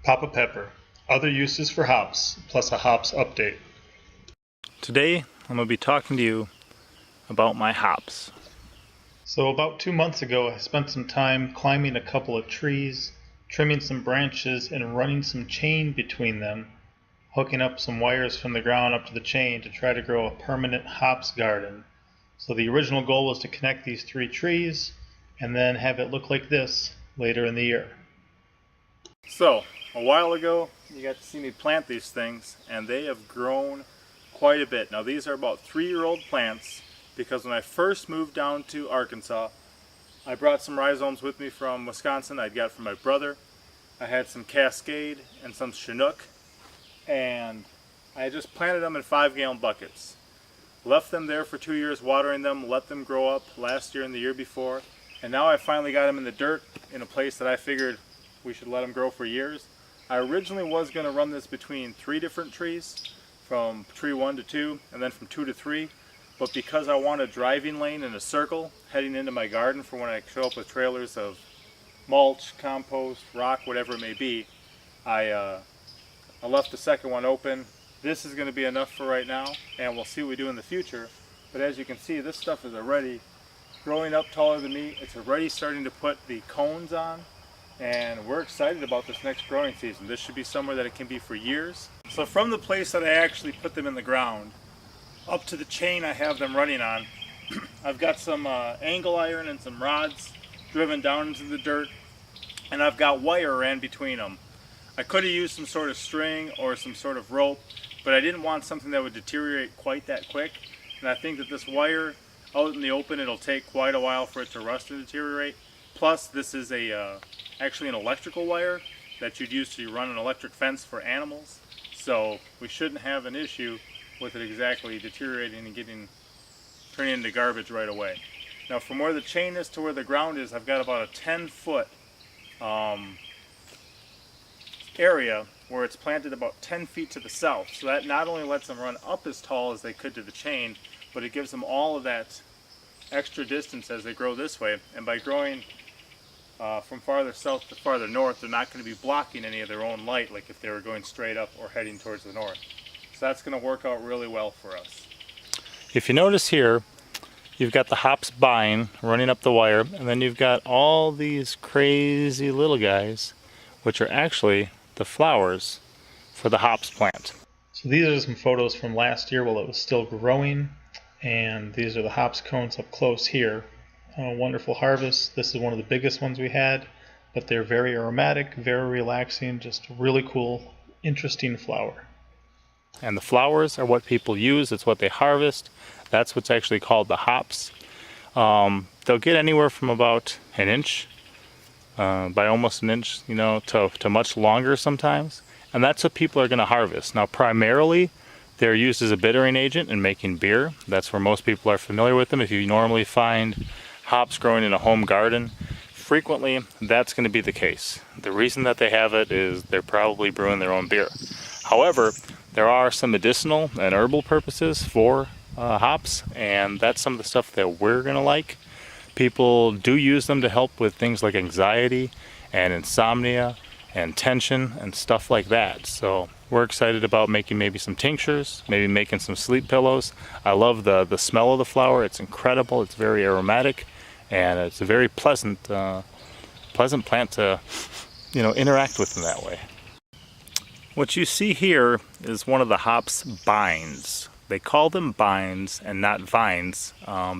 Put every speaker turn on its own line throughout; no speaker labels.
Papa Pepper, other uses for hops, plus a hops update.
Today I'm going to be talking to you about my hops.
So about 2 months ago, I spent some time climbing a couple of trees, trimming some branches and running some chain between them, hooking up some wires from the ground up to the chain to try to grow a permanent hops garden. So the original goal was to connect these 3 trees and then have it look like this later in the year.
So, a while ago you got to see me plant these things, and they have grown quite a bit. Now these are about 3-year-old plants, because when I first moved down to Arkansas, I brought some rhizomes with me from Wisconsin I'd got from my brother. I had some Cascade and some Chinook, and I just planted them in 5-gallon buckets. Left them there for 2 years watering them, let them grow up last year and the year before, and now I finally got them in the dirt in a place that I figured we should let them grow for years. I originally was going to run this between 3 different trees, from tree 1 to 2 and then from 2 to 3, but because I want a driving lane in a circle heading into my garden for when I show up with trailers of mulch, compost, rock, whatever it may be, I left the second one open. This is going to be enough for right now, and we'll see what we do in the future. But as you can see, this stuff is already growing up taller than me. It's already starting to put the cones on, and we're excited about this next growing season. This should be somewhere that it can be for years. So from the place that I actually put them in the ground up to the chain I have them running on, I've got some angle iron and some rods driven down into the dirt, and I've got wire ran between them. I could have used some sort of string or some sort of rope, but I didn't want something that would deteriorate quite that quick, and I think that this wire out in the open, it'll take quite a while for it to rust and deteriorate. Plus, this is actually an electrical wire that you'd use to run an electric fence for animals, so we shouldn't have an issue with it exactly deteriorating and turning into garbage right away. Now from where the chain is to where the ground is, I've got about a 10-foot area where it's planted about 10 feet to the south. So that not only lets them run up as tall as they could to the chain, but it gives them all of that extra distance as they grow this way. And by growing from farther south to farther north, they're not going to be blocking any of their own light like if they were going straight up or heading towards the north. So that's going to work out really well for us.
If you notice here, you've got the hops vine running up the wire, and then you've got all these crazy little guys, which are actually the flowers for the hops plant.
So these are some photos from last year while it was still growing, and these are the hops cones up close here. Wonderful harvest. This is one of the biggest ones we had, but they're very aromatic, very relaxing, just really cool, interesting flower.
And the flowers are what people use, it's what they harvest. That's what's actually called the hops. They'll get anywhere from about an inch by almost an inch, to much longer sometimes. And that's what people are going to harvest. Now primarily they're used as a bittering agent in making beer. That's where most people are familiar with them. If you normally find hops growing in a home garden, frequently that's going to be the case. The reason that they have it is they're probably brewing their own beer. However, there are some medicinal and herbal purposes for hops, and that's some of the stuff that we're going to like. People do use them to help with things like anxiety and insomnia and tension and stuff like that. So we're excited about making maybe some tinctures, maybe making some sleep pillows. I love the smell of the flower. It's incredible. It's very aromatic, and it's a very pleasant plant to interact with in that way. What you see here is one of the hops bines. They call them bines and not vines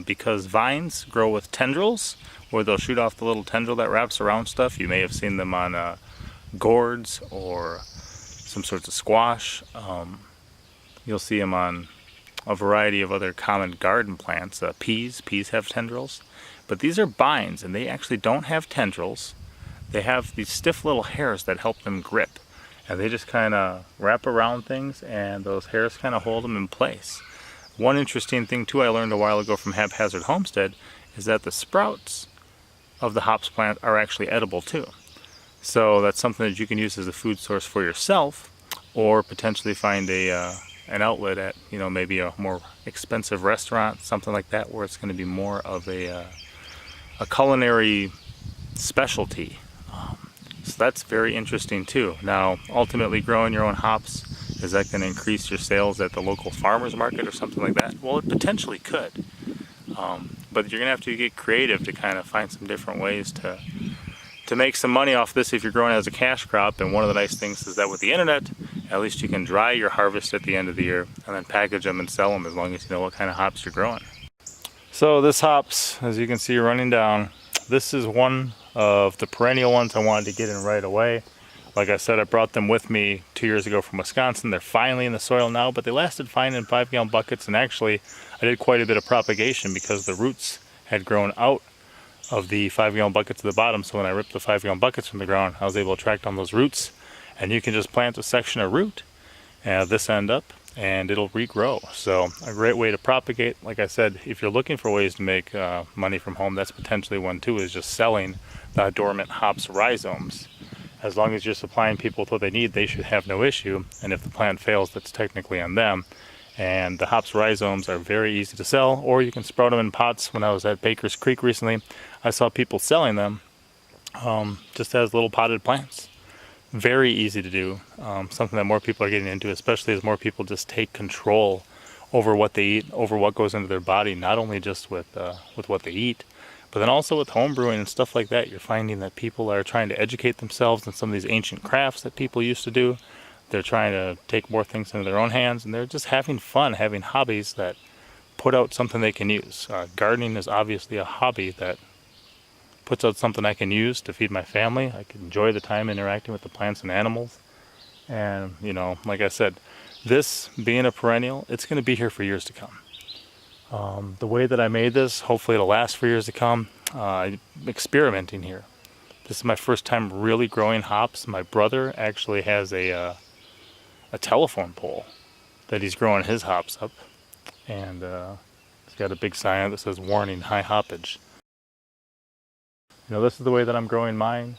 because vines grow with tendrils, where they'll shoot off the little tendril that wraps around stuff. You may have seen them on gourds or some sorts of squash. You'll see them on a variety of other common garden plants. Peas have tendrils, but these are bines, and they actually don't have tendrils. They have these stiff little hairs that help them grip. And they just kind of wrap around things, and those hairs kind of hold them in place. One interesting thing too I learned a while ago from Haphazard Homestead is that the sprouts of the hops plant are actually edible too. So that's something that you can use as a food source for yourself, or potentially find an outlet at maybe a more expensive restaurant, something like that, where it's going to be more of a culinary specialty. So So that's very interesting too. Now, ultimately growing your own hops, is that going to increase your sales at the local farmer's market or something like that? Well, it potentially could. But you're going to have to get creative to kind of find some different ways to make some money off this if you're growing it as a cash crop. And one of the nice things is that with the internet, at least you can dry your harvest at the end of the year and then package them and sell them as long as you know what kind of hops you're growing. So this hops, as you can see running down, this is one of the perennial ones I wanted to get in right away. Like I said, I brought them with me 2 years ago from Wisconsin. They're finally in the soil now, but they lasted fine in 5-gallon buckets. And actually, I did quite a bit of propagation because the roots had grown out of the 5-gallon buckets at the bottom. So when I ripped the 5-gallon buckets from the ground, I was able to track down those roots. And you can just plant a section of root this end up, and it'll regrow. So a great way to propagate. Like I said, if you're looking for ways to make money from home, that's potentially one too, is just selling the dormant hops rhizomes. As long as you're supplying people with what they need, they should have no issue. And if the plant fails, that's technically on them. And the hops rhizomes are very easy to sell, or you can sprout them in pots. When I was at Baker's Creek recently, I saw people selling them just as little potted plants. Very easy to do, something that more people are getting into, especially as more people just take control over what they eat, over what goes into their body, not only just with what they eat, but then also with home brewing and stuff like that. You're finding that people are trying to educate themselves in some of these ancient crafts that people used to do. They're trying to take more things into their own hands, and they're just having fun, having hobbies that put out something they can use. Gardening is obviously a hobby that puts out something I can use to feed my family. I can enjoy the time interacting with the plants and animals. And, you know, like I said, this being a perennial, it's going to be here for years to come. The way that I made this, hopefully it'll last for years to come. I'm experimenting here. This is my first time really growing hops. My brother actually has a telephone pole that he's growing his hops up. And it's got a big sign that says warning, high hoppage. You know, this is the way that I'm growing mine.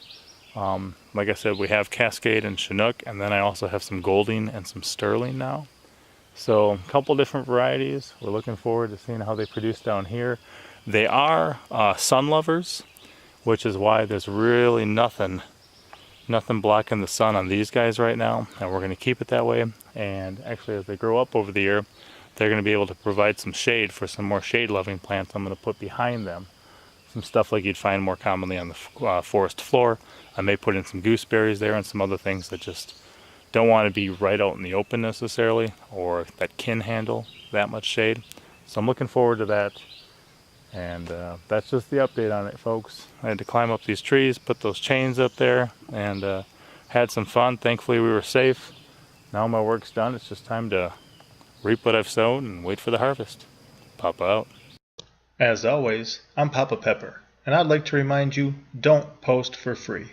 Like I said, we have Cascade and Chinook, and then I also have some Golding and some Sterling now. So a couple different varieties. We're looking forward to seeing how they produce down here. They are sun lovers, which is why there's really nothing blocking the sun on these guys right now, and we're going to keep it that way. And actually, as they grow up over the year, they're going to be able to provide some shade for some more shade-loving plants I'm going to put behind them. Some stuff like you'd find more commonly on the forest floor. I may put in some gooseberries there and some other things that just don't want to be right out in the open necessarily, or that can handle that much shade. So I'm looking forward to that. And that's just the update on it, folks. I had to climb up these trees, put those chains up there, and had some fun. Thankfully we were safe. Now my work's done. It's just time to reap what I've sown and wait for the harvest. Papa out.
As always, I'm Papa Pepper, and I'd like to remind you, don't post for free.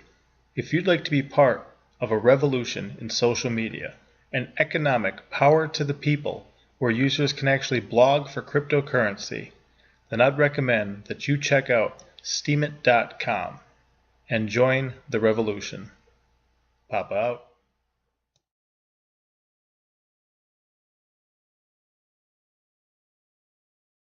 If you'd like to be part of a revolution in social media, an economic power to the people where users can actually blog for cryptocurrency, then I'd recommend that you check out steemit.com and join the revolution. Papa out.